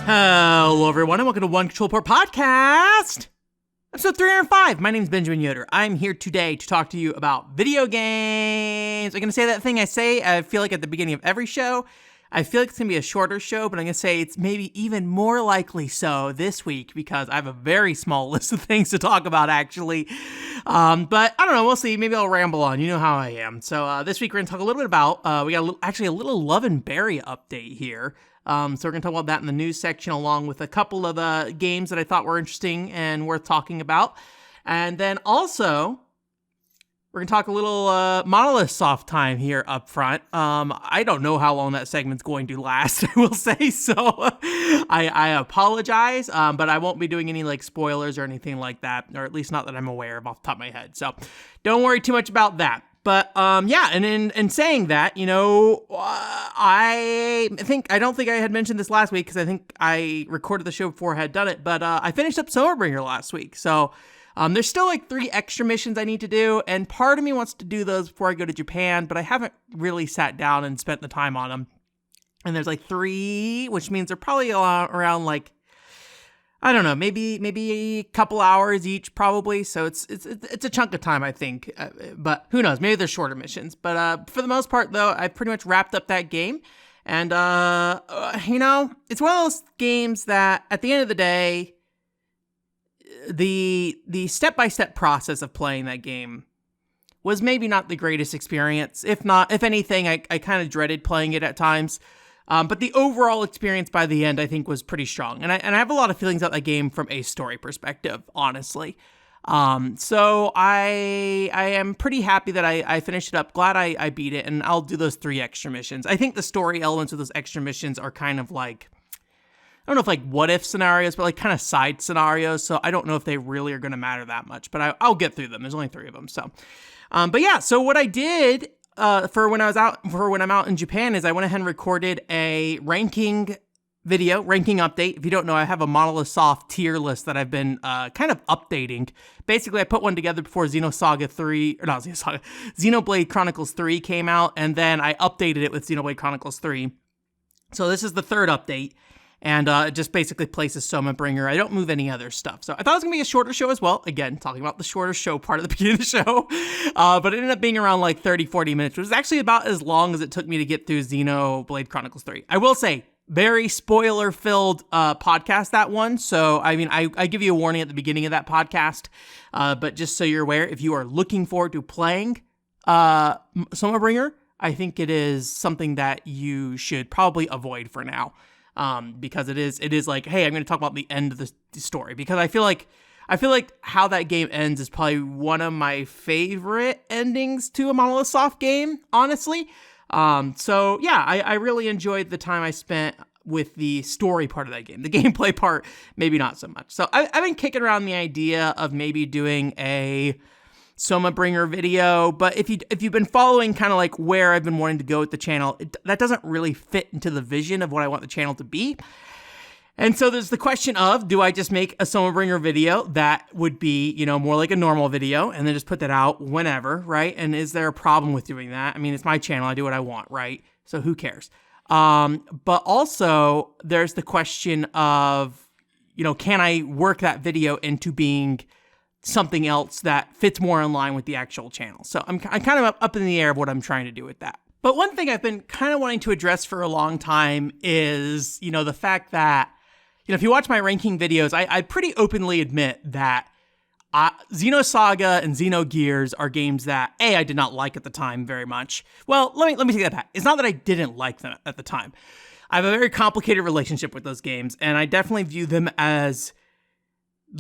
Hello, everyone, and welcome to One Control Port Podcast, episode 305. My name is Benjamin Yoder. I'm here today to talk to you about video games. I'm going to say that thing I say, I feel like at the beginning of every show. I feel like it's going to be a shorter show, but I'm going to say it's maybe even more likely so this week because I have a very small list of things to talk about, actually. But I don't know. We'll see. Maybe I'll ramble on. You know how I am. So this week we're going to talk a little bit about, we got a little Love and Berry update here. So we're going to talk about that in the news section along with a couple of games that I thought were interesting and worth talking about. And then also, we're going to talk a little Monolith soft time here up front. I don't know how long that segment's going to last, I will say, so I apologize, but I won't be doing any like spoilers or anything like that, or at least not that I'm aware of off the top of my head. So don't worry too much about that. But yeah, and in saying that, you know, I don't think I had mentioned this last week because I think I recorded the show before I had done it, but I finished up Soma Bringer last week. So there's still like 3 extra missions I need to do, and part of me wants to do those before I go to Japan, but I haven't really sat down and spent the time on them. And there's like 3, which means they're probably around like, I don't know, maybe a couple hours each, probably. So it's a chunk of time, I think. But who knows? Maybe they're shorter missions. But for the most part, though, I pretty much wrapped up that game. And you know, it's one of those games that, at the end of the day, the step-by-step process of playing that game was maybe not the greatest experience. If anything, I kind of dreaded playing it at times. But the overall experience by the end, I think, was pretty strong. And I have a lot of feelings about that game from a story perspective, honestly. So I am pretty happy that I finished it up. Glad I beat it, and I'll do those 3 extra missions. I think the story elements of those extra missions are kind of like, I don't know if like what if scenarios, but like kind of side scenarios. So I don't know if they really are going to matter that much, but I'll get through them. There's only 3 of them. So, but yeah, so what I did for when I'm out in Japan is I went ahead and recorded a ranking update. If you don't know, I have a Monolith Soft tier list that I've been kind of updating. Basically, I put one together before Xenoblade Chronicles 3 came out, and then I updated it with Xenoblade Chronicles 3. So this is the 3rd update. And it just basically places Soma Bringer. I don't move any other stuff. So I thought it was going to be a shorter show as well. Again, talking about the shorter show part of the beginning of the show. But it ended up being around like 30, 40 minutes, which was actually about as long as it took me to get through Xenoblade Chronicles 3. I will say, very spoiler-filled podcast, that one. So, I mean, I give you a warning at the beginning of that podcast. But just so you're aware, if you are looking forward to playing Soma Bringer, I think it is something that you should probably avoid for now. Because it is like, hey, I'm going to talk about the end of the story, because I feel like how that game ends is probably one of my favorite endings to a Monolith Soft game, honestly. So yeah, I really enjoyed the time I spent with the story part of that game. The gameplay part, maybe not so much. So I've been kicking around the idea of maybe doing a Soma Bringer video, but if you've been following kind of like where I've been wanting to go with the channel, that doesn't really fit into the vision of what I want the channel to be. And so there's the question of, do I just make a Soma Bringer video that would be, you know, more like a normal video and then just put that out whenever, right? And is there a problem with doing that? I mean, it's my channel, I do what I want, right? So who cares? But also there's the question of, you know, can I work that video into being something else that fits more in line with the actual channel? So I'm kind of up in the air of what I'm trying to do with that. But one thing I've been kind of wanting to address for a long time is, you know, the fact that, you know, if you watch my ranking videos, I pretty openly admit that Xenosaga and Xenogears are games that, I did not like at the time very much. Well, let me take that back. It's not that I didn't like them at the time. I have a very complicated relationship with those games, and I definitely view them as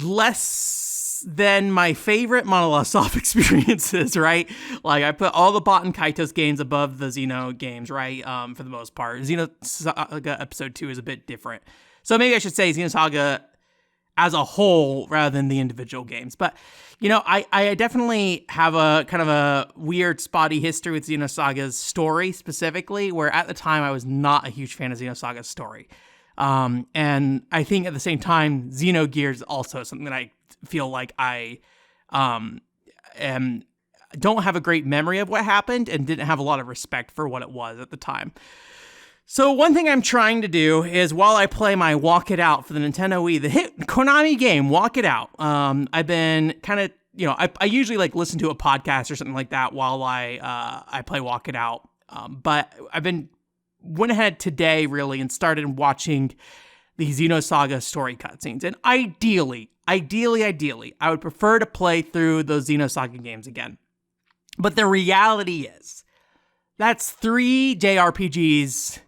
less than my favorite Monolith Soft experiences, right? Like, I put all the Bot and Kaitos games above the Xeno games, right? For the most part. Xenosaga Episode 2 is a bit different. So maybe I should say Xenosaga as a whole rather than the individual games. But, you know, I definitely have a kind of a weird, spotty history with Xenosaga's story specifically, where at the time I was not a huge fan of Xenosaga's story. And I think at the same time, Xenogears is also something that I feel like I don't have a great memory of what happened and didn't have a lot of respect for what it was at the time. So one thing I'm trying to do is while I play my Walk It Out for the Nintendo Wii, the hit Konami game, Walk It Out, I've been kind of, I usually like listen to a podcast or something like that while I play Walk It Out. But went ahead today really and started watching the Xenosaga story cutscenes. And ideally, I would prefer to play through those Xenosaga games again. But the reality is, that's 3 JRPGs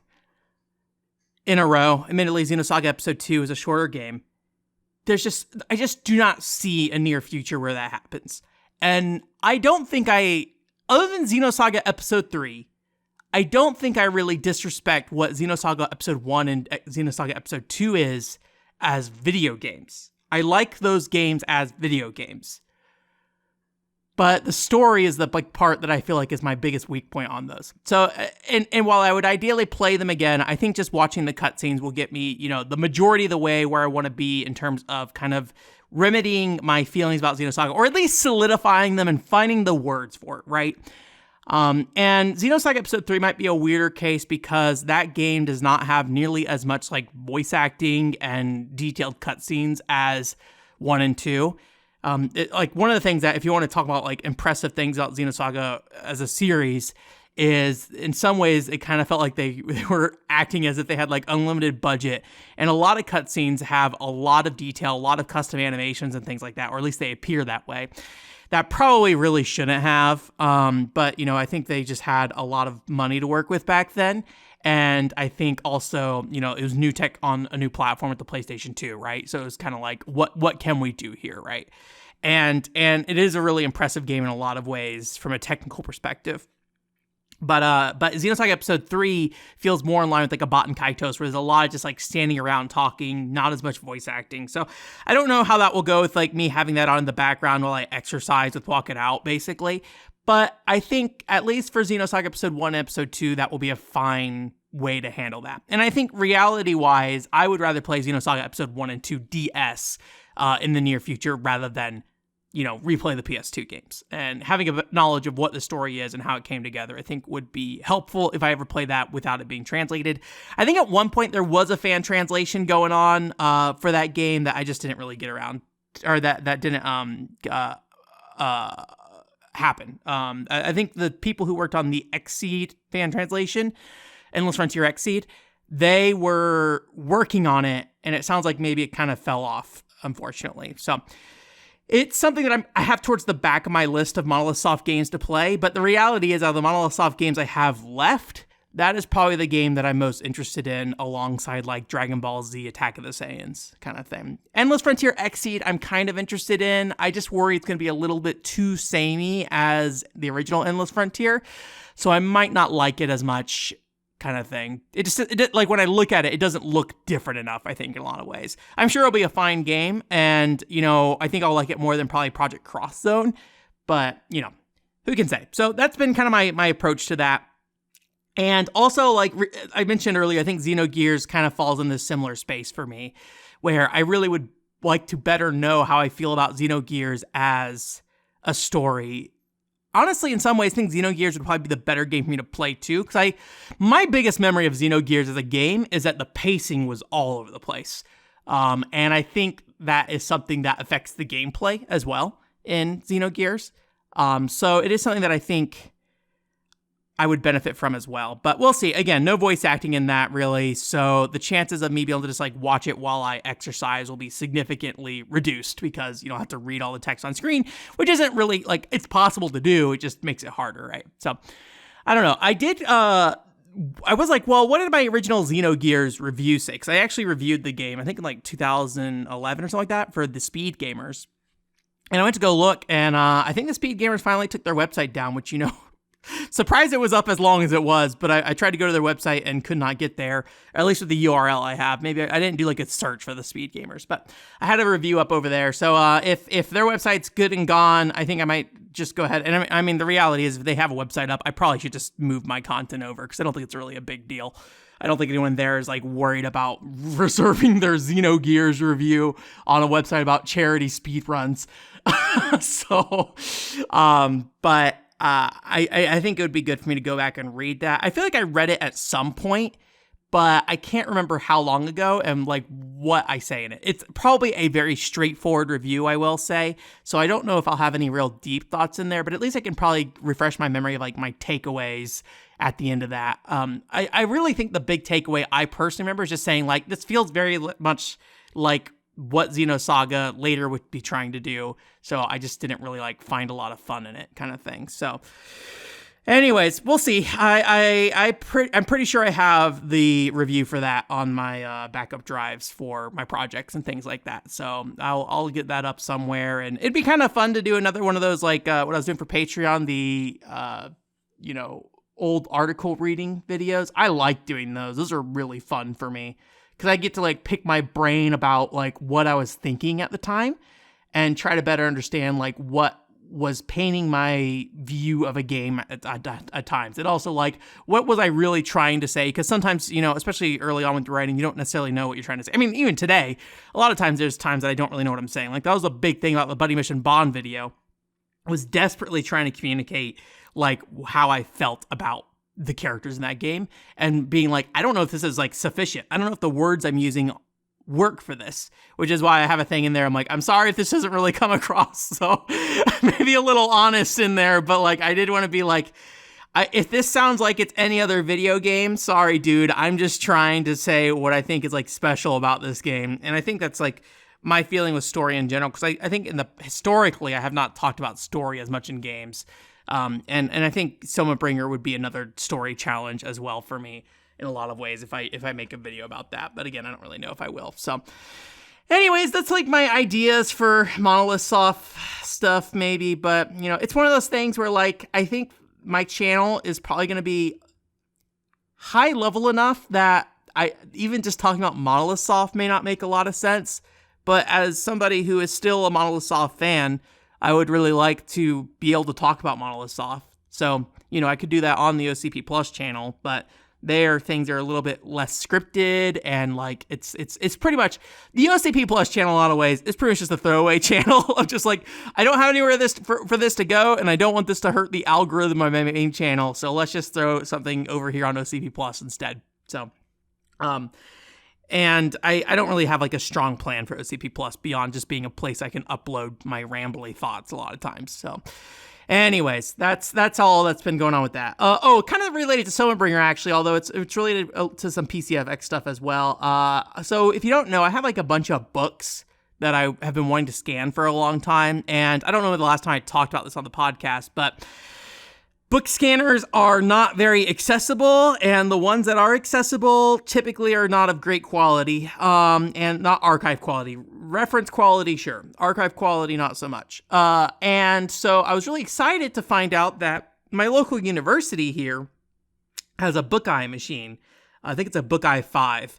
in a row. Admittedly, Xenosaga Episode 2 is a shorter game. I just do not see a near future where that happens. And I don't think other than Xenosaga Episode 3, I don't think I really disrespect what Xenosaga Episode 1 and Xenosaga Episode 2 is as video games. I like those games as video games. But the story is the part that I feel like is my biggest weak point on those. So, and while I would ideally play them again, I think just watching the cutscenes will get me, the majority of the way where I want to be in terms of kind of remedying my feelings about Xenosaga, or at least solidifying them and finding the words for it, right? And Xenosaga Episode 3 might be a weirder case because that game does not have nearly as much like voice acting and detailed cutscenes as 1 and 2. One of the things that if you want to talk about like impressive things about Xenosaga as a series is in some ways it kind of felt like they were acting as if they had like unlimited budget, and a lot of cutscenes have a lot of detail, a lot of custom animations and things like that, or at least they appear that way. That probably really shouldn't have, but I think they just had a lot of money to work with back then. And I think also, it was new tech on a new platform with the PlayStation 2, right? So it was kind of like, what can we do here, right? And it is a really impressive game in a lot of ways from a technical perspective. But Xenosaga Episode 3 feels more in line with like a Baten Kaitos, where there's a lot of just like standing around talking, not as much voice acting. So I don't know how that will go with like me having that on in the background while I exercise with Walk It Out, basically. But I think at least for Xenosaga Episode 1 and Episode 2, that will be a fine way to handle that. And I think reality-wise, I would rather play Xenosaga Episode 1 and 2 DS in the near future rather than, replay the PS2 games. And having a knowledge of what the story is and how it came together, I think would be helpful if I ever play that without it being translated. I think at one point there was a fan translation going on for that game that I just didn't really get around, or that didn't happen. I think the people who worked on the Xseed fan translation, Endless Frontier Xseed, they were working on it, and it sounds like maybe it kind of fell off, unfortunately. So it's something that I have towards the back of my list of Monolith Soft games to play, but the reality is, out of the Monolith Soft games I have left, that is probably the game that I'm most interested in alongside like Dragon Ball Z Attack of the Saiyans kind of thing. Endless Frontier Xseed I'm kind of interested in. I just worry it's going to be a little bit too samey as the original Endless Frontier, so I might not like it as much kind of thing. It like when I look at it, it doesn't look different enough, I think, in a lot of ways. I'm sure it'll be a fine game, and, I think I'll like it more than probably Project Cross Zone, but, who can say? So that's been kind of my approach to that. And also, like I mentioned earlier, I think Xenogears kind of falls in this similar space for me, where I really would like to better know how I feel about Xenogears as a story. Honestly, in some ways, I think Xenogears would probably be the better game for me to play too, because my biggest memory of Xenogears as a game is that the pacing was all over the place. And I think that is something that affects the gameplay as well in Xenogears. So it is something that I think I would benefit from as well. But we'll see. Again, no voice acting in that really. So the chances of me being able to just like watch it while I exercise will be significantly reduced because you don't have to read all the text on screen, which isn't really like, it's possible to do. It just makes it harder, right? So I don't know. I was like, well, what did my original Xenogears review say? Because I actually reviewed the game, I think in like 2011 or something like that, for the Speed Gamers. And I went to go look, and I think the Speed Gamers finally took their website down, which, surprised it was up as long as it was, but I tried to go to their website and could not get there, at least with the URL I have. Maybe I didn't do like a search for the Speed Gamers, but I had a review up over there. So if their website's good and gone, I think I might just go ahead. And I mean, the reality is if they have a website up, I probably should just move my content over because I don't think it's really a big deal. I don't think anyone there is like worried about reserving their Xenogears review on a website about charity speedruns. I think it would be good for me to go back and read that. I feel like I read it at some point, but I can't remember how long ago and like what I say in it. It's probably a very straightforward review, I will say. So I don't know if I'll have any real deep thoughts in there, but at least I can probably refresh my memory of like my takeaways at the end of that. I really think the big takeaway I personally remember is just saying like, this feels very much like what Xenosaga later would be trying to do. So I just didn't really like find a lot of fun in it kind of thing. So anyways, we'll see. I'm pretty sure I have the review for that on my backup drives for my projects and things like that. So I'll get that up somewhere, and it'd be kind of fun to do another one of those like what I was doing for Patreon, the old article reading videos. I like doing those. Those are really fun for me because I get to like pick my brain about like what I was thinking at the time and try to better understand like what was painting my view of a game at times. And also like, what was I really trying to say? Because sometimes, especially early on with writing, you don't necessarily know what you're trying to say. I mean, even today, a lot of times there's times that I don't really know what I'm saying. Like that was a big thing about the Buddy Mission Bond video. I was desperately trying to communicate like how I felt about the characters in that game and being like, I don't know if this is like sufficient. I don't know if the words I'm using work for this, which is why I have a thing in there. I'm like, I'm sorry if this doesn't really come across. So maybe a little honest in there, but like, I did want to be like, if this sounds like it's any other video game, sorry, dude. I'm just trying to say what I think is like special about this game. And I think that's like my feeling with story in general. Cause I think historically, I have not talked about story as much in games. And I think Soma Bringer would be another story challenge as well for me in a lot of ways if I make a video about that. But again, I don't really know if I will. So anyways, that's like my ideas for Monolith Soft stuff maybe. But, it's one of those things where like, I think my channel is probably going to be high level enough that I even just talking about Monolith Soft may not make a lot of sense. But as somebody who is still a Monolith Soft fan, I would really like to be able to talk about Monolith Soft. So, I could do that on the OCP Plus channel, but there things are a little bit less scripted and like it's pretty much the OCP Plus channel in a lot of ways. It's pretty much just a throwaway channel of just like, I don't have anywhere for this to go and I don't want this to hurt the algorithm of my main channel. So let's just throw something over here on OCP Plus instead. So, and I don't really have like a strong plan for OCP Plus beyond just being a place I can upload my rambly thoughts a lot of times. So anyways, that's all that's been going on with that. Kind of related to Soma Bringer actually, although it's related to some PCFX stuff as well. So if you don't know, I have like a bunch of books that I have been wanting to scan for a long time, and I don't know the last time I talked about this on the podcast, but book scanners are not very accessible, and the ones that are accessible typically are not of great quality, and not archive quality. Reference quality, sure. Archive quality, not so much. And so I was really excited to find out that my local university here has a Bookeye machine. I think it's a Bookeye 5.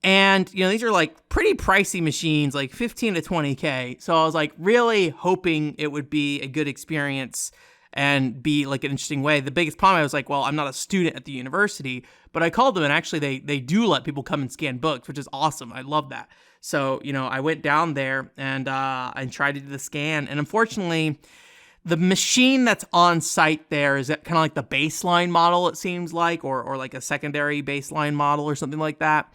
And, these are like pretty pricey machines, like 15 to 20K. So I was like really hoping it would be a good experience and be like an interesting way. The biggest problem, I was like, well, I'm not a student at the university, but I called them and actually they do let people come and scan books, which is awesome. I love that. So, I went down there and I tried to do the scan. And unfortunately, the machine that's on site there is kind of like the baseline model, it seems like, or like a secondary baseline model or something like that.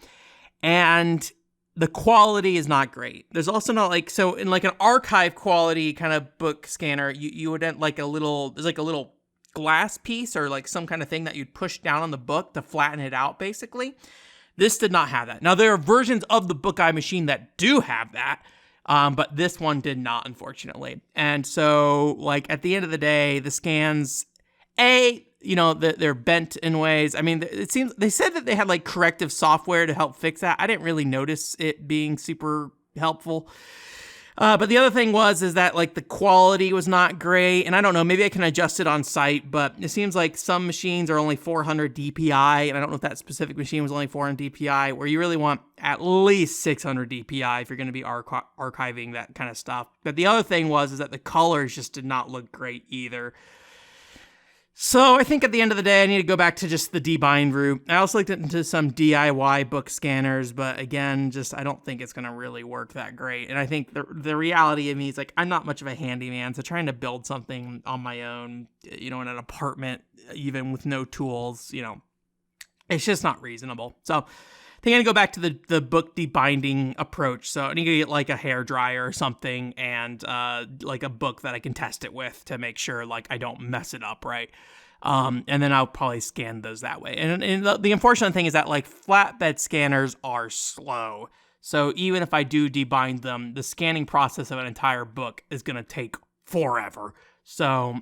And the quality is not great. There's also not like, so in like an archive quality kind of book scanner, you would end like there's like a little glass piece or like some kind of thing that you'd push down on the book to flatten it out basically. This did not have that. Now there are versions of the Bookeye machine that do have that, but this one did not, unfortunately. And so like at the end of the day, the scans, they're bent in ways. I mean, it seems they said that they had like corrective software to help fix that. I didn't really notice it being super helpful. But the other thing is that like the quality was not great. And I don't know, maybe I can adjust it on site, but it seems like some machines are only 400 DPI. And I don't know if that specific machine was only 400 DPI, where you really want at least 600 DPI if you're going to be archiving that kind of stuff. But the other thing is that the colors just did not look great either. So I think at the end of the day, I need to go back to just the debind route. I also looked into some DIY book scanners, but again, I don't think it's going to really work that great. And I think the reality of me is like, I'm not much of a handyman, so trying to build something on my own, in an apartment, even with no tools, It's just not reasonable. So I think I'm going to go back to the book debinding approach. So I need to get like a hairdryer or something and like a book that I can test it with to make sure like I don't mess it up, right? And then I'll probably scan those that way. And the unfortunate thing is that like flatbed scanners are slow. So even if I do debind them, the scanning process of an entire book is going to take forever. So,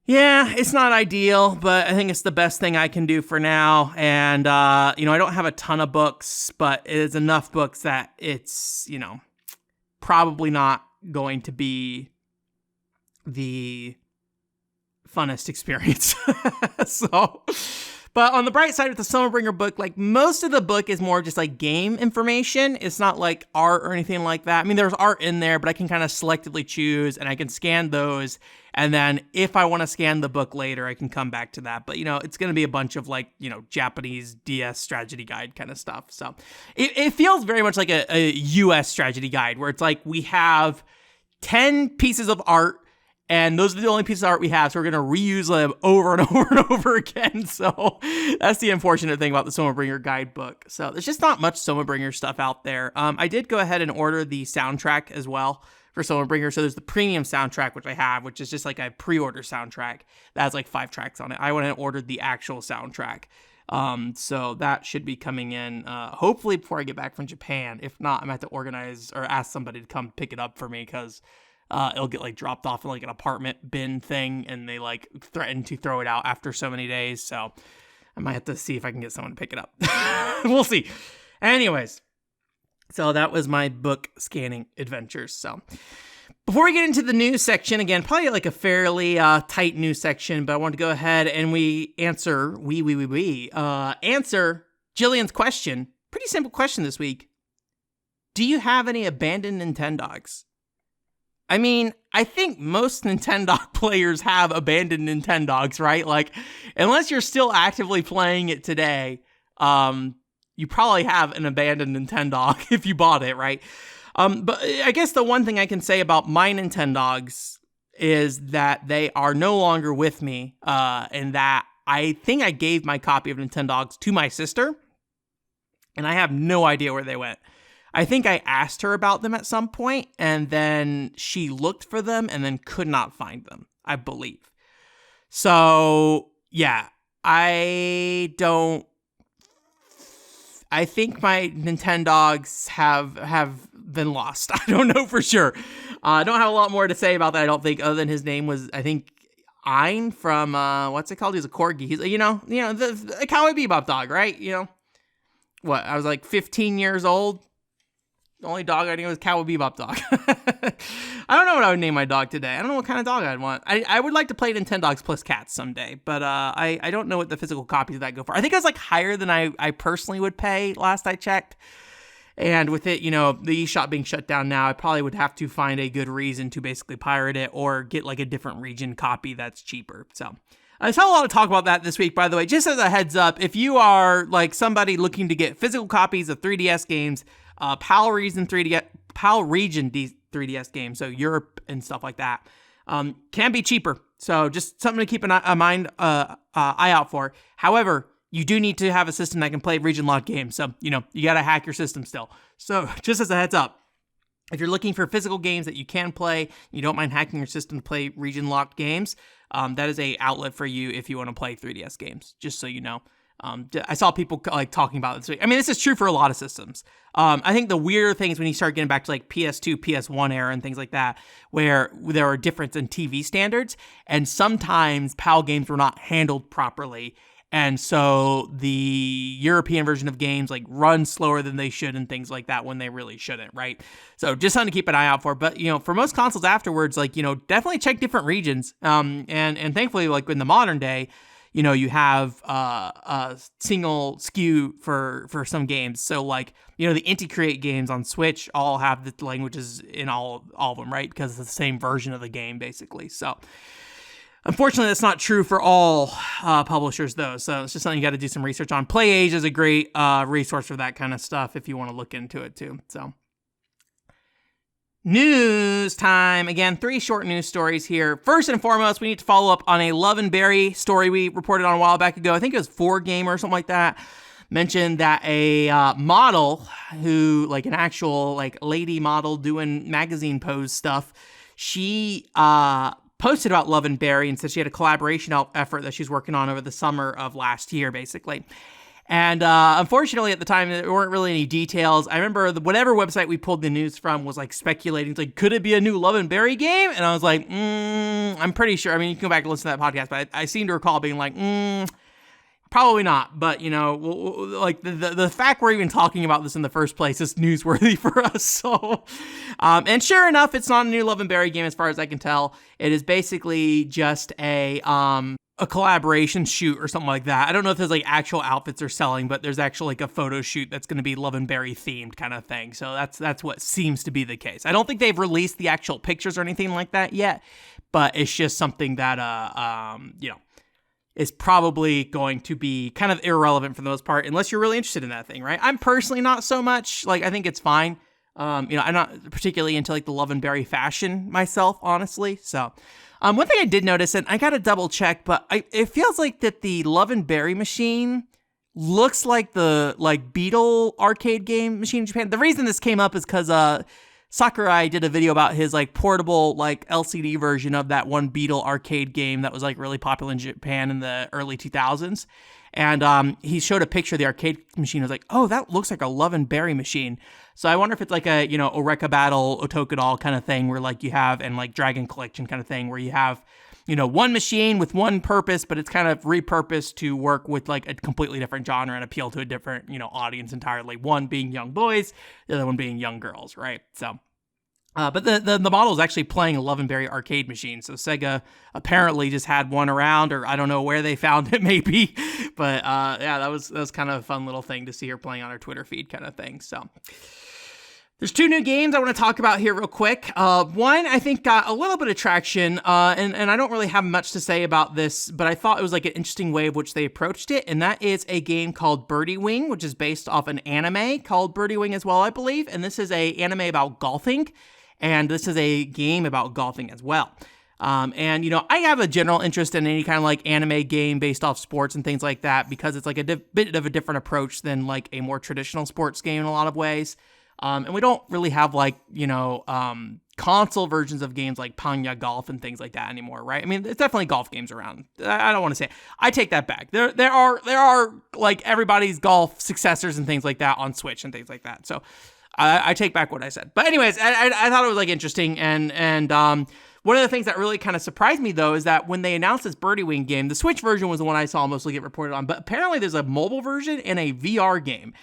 yeah, it's not ideal, but I think it's the best thing I can do for now. And, I don't have a ton of books, but it is enough books that it's, probably not going to be the funnest experience. But on the bright side with the Soma Bringer book, like most of the book is more just like game information. It's not like art or anything like that. I mean, there's art in there, but I can kind of selectively choose and I can scan those. And then if I want to scan the book later, I can come back to that. But, it's going to be a bunch of like, Japanese DS strategy guide kind of stuff. So it feels very much like a US strategy guide where it's like we have 10 pieces of art. And those are the only pieces of art we have, so we're going to reuse them over and over and over again. So that's the unfortunate thing about the Soma Bringer guidebook. So there's just not much Soma Bringer stuff out there. I did go ahead and order the soundtrack as well for Soma Bringer. So there's the premium soundtrack, which I have, which is just like a pre-order soundtrack that has like 5 tracks on it. I went and ordered the actual soundtrack. So that should be coming in, hopefully before I get back from Japan. If not, I'm going to have to organize or ask somebody to come pick it up for me because it'll get like dropped off in like an apartment bin thing and they like threaten to throw it out after so many days. So I might have to see if I can get someone to pick it up. We'll see. Anyways, so that was my book scanning adventures. So before we get into the news section, again, probably like a fairly tight news section, but I want to go ahead and answer Jillian's question. Pretty simple question this week. Do you have any abandoned Nintendogs? I mean, I think most Nintendog players have abandoned Nintendogs, right? Like, unless you're still actively playing it today, you probably have an abandoned Nintendog if you bought it, right? But I guess the one thing I can say about my Nintendogs is that they are no longer with me, and that I think I gave my copy of Nintendogs to my sister, and I have no idea where they went. I think I asked her about them at some point, and then she looked for them and then could not find them, I believe. So, yeah, I think my Nintendogs have been lost. I don't know for sure. I don't have a lot more to say about that, I don't think, other than his name was, I think, Ein from, what's it called? He's a corgi. He's, the Cowboy Bebop dog, right? What, I was like 15 years old. The only dog I knew was Cowboy Bebop dog. I don't know what I would name my dog today. I don't know what kind of dog I'd want. I would like to play Nintendogs plus cats someday, but I don't know what the physical copies of that go for. I think it was like higher than I personally would pay last I checked. And with it, the eShop being shut down now, I probably would have to find a good reason to basically pirate it or get like a different region copy that's cheaper. So I saw a lot of talk about that this week, by the way. Just as a heads up, if you are like somebody looking to get physical copies of 3DS games, PAL Region 3DS games, so Europe and stuff like that, can be cheaper. So just something to keep an eye out for. However, you do need to have a system that can play region locked games. So, you got to hack your system still. So just as a heads up, if you're looking for physical games that you can play, you don't mind hacking your system to play region locked games, that is a outlet for you if you want to play 3DS games, just so you know. I saw people like talking about this. I mean, this is true for a lot of systems. I think the weirder thing is when you start getting back to like PS2, PS1 era and things like that, where there are difference in TV standards, and sometimes PAL games were not handled properly. And so the European version of games like run slower than they should and things like that when they really shouldn't, right? So just something to keep an eye out for. But, for most consoles afterwards, like, definitely check different regions. And thankfully, like in the modern day, you have a single SKU for some games. So like, the Inti Create games on Switch all have the languages in all of them, right? Because it's the same version of the game, basically. So unfortunately, that's not true for all publishers, though. So it's just something you got to do some research on. PlayAge is a great resource for that kind of stuff if you want to look into it, too. So News time. Again, 3 short news stories here. First and foremost, we need to follow up on a Love and Berry story we reported on a while back ago. I think it was 4Gamer or something like that. Mentioned that a model who, like an actual like lady model doing magazine pose stuff, she posted about Love and Berry and said she had a collaboration effort that she's working on over the summer of last year, basically. And unfortunately, at the time, there weren't really any details. I remember whatever website we pulled the news from was like speculating, like, could it be a new Love and Berry game? And I was like, I'm pretty sure. I mean, you can go back and listen to that podcast, but I seem to recall being like, probably not. But, you know, like the fact we're even talking about this in the first place is newsworthy for us. So, and sure enough, it's not a new Love and Berry game as far as I can tell. It is basically just a collaboration shoot or something like that. I don't know if there's like actual outfits they're selling, but there's actually like a photo shoot that's going to be Love and Berry themed kind of thing. So that's what seems to be the case. I don't think they've released the actual pictures or anything like that yet, but it's just something that you know, is probably going to be kind of irrelevant for the most part, unless you're really interested in that thing, right? I'm personally not so much. Like, I think it's fine. You know, I'm not particularly into like the Love and Berry fashion myself, honestly. So, one thing I did notice, and I got to double check, but it feels like that the Love and Berry machine looks like the like Beetle arcade game machine in Japan. The reason this came up is because Sakurai did a video about his like portable like LCD version of that one Beetle arcade game that was like really popular in Japan in the early 2000s. And he showed a picture of the arcade machine. I was like, oh, that looks like a Love and Berry machine. So I wonder if it's like a, you know, Oreka Battle, Otokadol kind of thing where like you have, and like Dragon Collection kind of thing where you have, you know, one machine with one purpose, but it's kind of repurposed to work with like a completely different genre and appeal to a different, you know, audience entirely. One being young boys, the other one being young girls, right? So, but the model is actually playing a Love and Berry arcade machine. So Sega apparently just had one around, or I don't know where they found it, maybe. But yeah, that was kind of a fun little thing to see her playing on her Twitter feed, kind of thing. So. There's 2 new games I want to talk about here real quick. One, I think, got a little bit of traction, and I don't really have much to say about this, but I thought it was like an interesting way of which they approached it, and that is a game called Birdie Wing, which is based off an anime called Birdie Wing as well, I believe, and this is a anime about golfing, and this is a game about golfing as well. And, you know, I have a general interest in any kind of like anime game based off sports and things like that, because it's like a bit of a different approach than like a more traditional sports game in a lot of ways. And we don't really have like, you know, console versions of games like Panya Golf and things like that anymore, right? I mean, there's definitely golf games around. I don't want to say it. I take that back. There are like everybody's golf successors and things like that on Switch and things like that. So I take back what I said. But anyways, I thought it was like interesting. And one of the things that really kind of surprised me though is that when they announced this Birdie Wing game, the Switch version was the one I saw mostly get reported on. But apparently there's a mobile version and a VR game.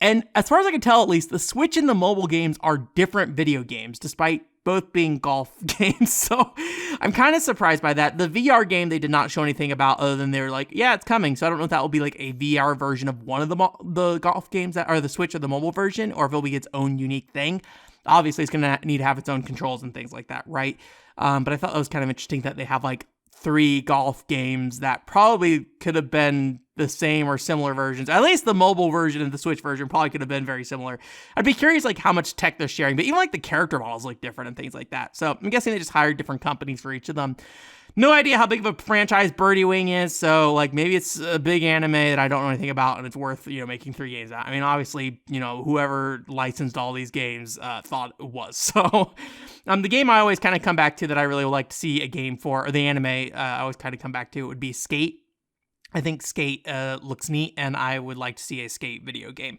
And as far as I can tell, at least, the Switch and the mobile games are different video games, despite both being golf games. So I'm kind of surprised by that. The VR game, they did not show anything about other than they were like, yeah, it's coming. So I don't know if that will be like a VR version of one of the golf games that are the Switch or the mobile version, or if it'll be its own unique thing. Obviously, it's going to need to have its own controls and things like that, right? But I thought it was kind of interesting that they have like 3 golf games that probably could have been the same or similar versions. At least the mobile version and the Switch version probably could have been very similar. I'd be curious like how much tech they're sharing, but even like the character models look different and things like that. So I'm guessing they just hired different companies for each of them. No idea how big of a franchise Birdie Wing is, so like maybe it's a big anime that I don't know anything about and it's worth, you know, making 3 games out. I mean, obviously, you know, whoever licensed all these games thought it was. So the game I always kind of come back to that I really would like to see a game for, or the anime I always kind of come back to, would be Skate. I think Skate looks neat, and I would like to see a Skate video game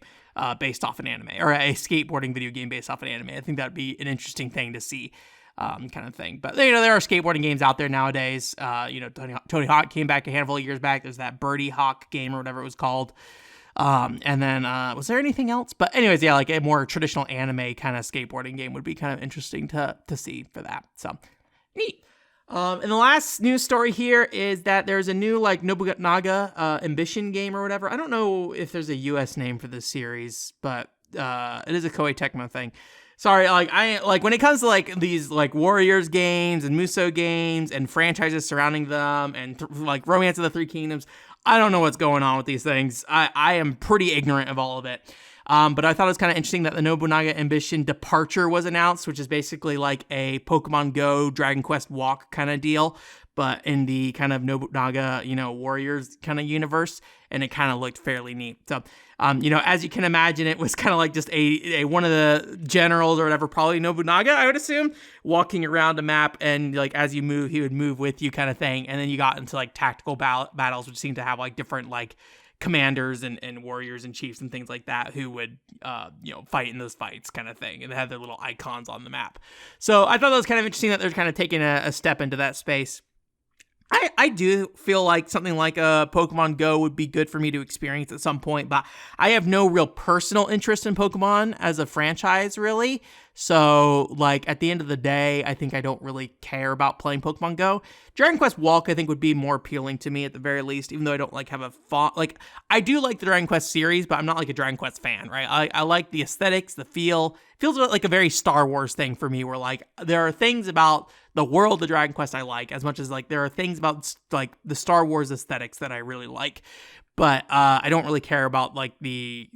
based off an anime, or a skateboarding video game based off an anime. I think that'd be an interesting thing to see. Kind of thing. But, you know, there are skateboarding games out there nowadays. You know, Tony Hawk came back a handful of years back. There's that Birdie Hawk game or whatever it was called. And then, was there anything else? But anyways, yeah, like a more traditional anime kind of skateboarding game would be kind of interesting to see for that. So, neat. And the last news story here is that there's a new, like, Nobunaga Ambition game or whatever. I don't know if there's a US name for this series, but it is a Koei Tecmo thing. Sorry, like when it comes to like these like Warriors games and Musou games and franchises surrounding them and like Romance of the Three Kingdoms, I don't know what's going on with these things. I am pretty ignorant of all of it. But I thought it was kind of interesting that the Nobunaga Ambition Departure was announced, which is basically like a Pokemon Go, Dragon Quest Walk kind of deal, but in the kind of Nobunaga, Warriors kind of universe, and it kind of looked fairly neat. So, as you can imagine, it was kind of like just a one of the generals or whatever, probably Nobunaga, I would assume, walking around a map, and like as you move, he would move with you kind of thing. And then you got into like tactical battles, which seemed to have like different like commanders and warriors and chiefs and things like that who would, fight in those fights kind of thing. And they had their little icons on the map. So I thought that was kind of interesting that they're kind of taking a step into that space. I do feel like something like a Pokemon Go would be good for me to experience at some point, but I have no real personal interest in Pokemon as a franchise, really. So, like, at the end of the day, I think I don't really care about playing Pokemon Go. Dragon Quest Walk, I think, would be more appealing to me at the very least, even though I don't, like, have a I do like the Dragon Quest series, but I'm not, like, a Dragon Quest fan, right? I like the aesthetics, the feel. It feels like a very Star Wars thing for me, where, like, there are things about the world of Dragon Quest I like, as much as, like, there are things about, like, the Star Wars aesthetics that I really like. But I don't really care about like the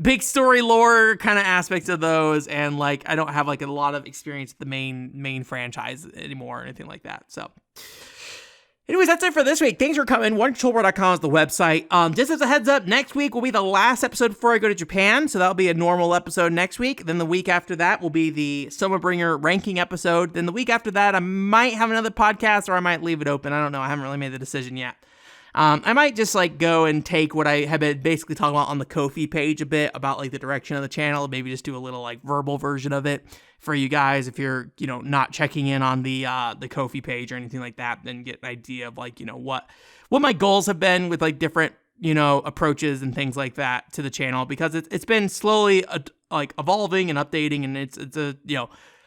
big story lore kind of aspects of those, and like I don't have like a lot of experience with the main franchise anymore or anything like that. So anyways, that's it for this week. Thanks for coming. OneControlWorld.com is the website. Just as a heads up, next week will be the last episode before I go to Japan, so that'll be a normal episode next week. Then the week after that will be the Soma Bringer ranking episode. Then the week after that, I might have another podcast, or I might leave it open. I don't know. I haven't really made the decision yet. I might just like go and take what I have been basically talking about on the Ko-fi page a bit about like the direction of the channel, maybe just do a little like verbal version of it for you guys if you're, not checking in on the Ko-fi page or anything like that, then get an idea of like, what my goals have been with like different, approaches and things like that to the channel, because it's been slowly like evolving and updating, and it's a,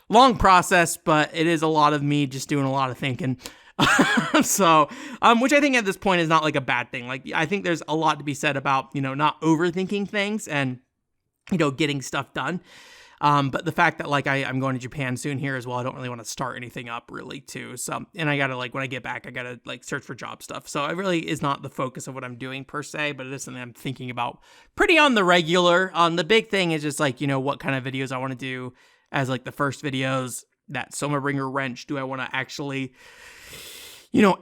long process, but it is a lot of me just doing a lot of thinking. So, which I think at this point is not like a bad thing. Like, I think there's a lot to be said about, not overthinking things and, getting stuff done. But the fact that like I'm going to Japan soon here as well, I don't really want to start anything up really too. So, and I gotta like, when I get back, I gotta like search for job stuff. So it really is not the focus of what I'm doing per se, but it is something I'm thinking about pretty on the regular. The big thing is just like, what kind of videos I want to do as like the first videos. That Soma Bringer wrench, do I want to actually,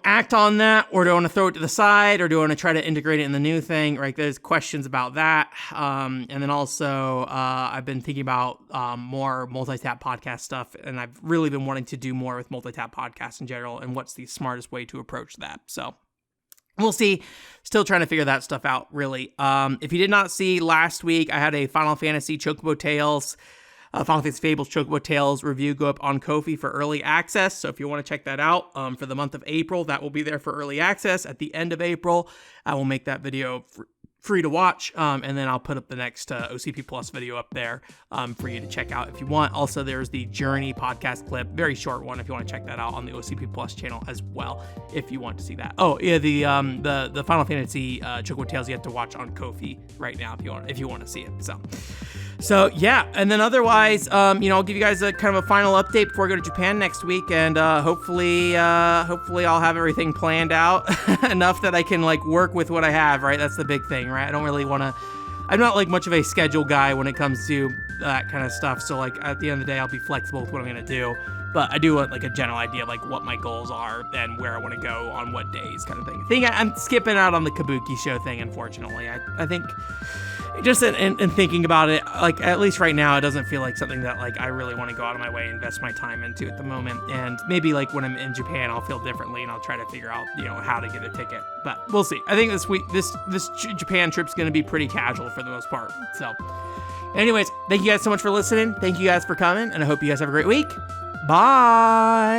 act on that, or do I want to throw it to the side, or do I want to try to integrate it in the new thing? Right, there's questions about that. And then also, I've been thinking about more multi-tap podcast stuff, and I've really been wanting to do more with multi-tap podcasts in general, and what's the smartest way to approach that. So we'll see. Still trying to figure that stuff out, really. If you did not see last week, I had a Final Fantasy Chocobo Tales Final Fantasy Fables Chocobo Tales review go up on Ko-fi for early access. So if you want to check that out for the month of April, that will be there for early access. At the end of April, I will make that video free to watch, and then I'll put up the next OCP Plus video up there for you to check out if you want. Also, there's the Journey podcast clip, very short one, if you want to check that out on the OCP Plus channel as well, if you want to see that. Oh yeah, the Final Fantasy Chocobo Tales you have to watch on Ko-fi right now if you want to see it. So yeah, and then otherwise, I'll give you guys a kind of a final update before I go to Japan next week, and hopefully I'll have everything planned out enough that I can like work with what I have. Right, that's the big thing, right? I don't really want to. I'm not like much of a schedule guy when it comes to that kind of stuff. So like at the end of the day, I'll be flexible with what I'm gonna do. But I do want like a general idea of like what my goals are and where I want to go on what days, kind of thing. I'm skipping out on the Kabuki show thing, unfortunately. I think. Just in thinking about it, like at least right now, it doesn't feel like something that like I really want to go out of my way and invest my time into at the moment. And maybe like when I'm in Japan, I'll feel differently and I'll try to figure out how to get a ticket. But we'll see. I think this week this Japan trip's going to be pretty casual for the most part. So, anyways, thank you guys so much for listening. Thank you guys for coming, and I hope you guys have a great week. Bye.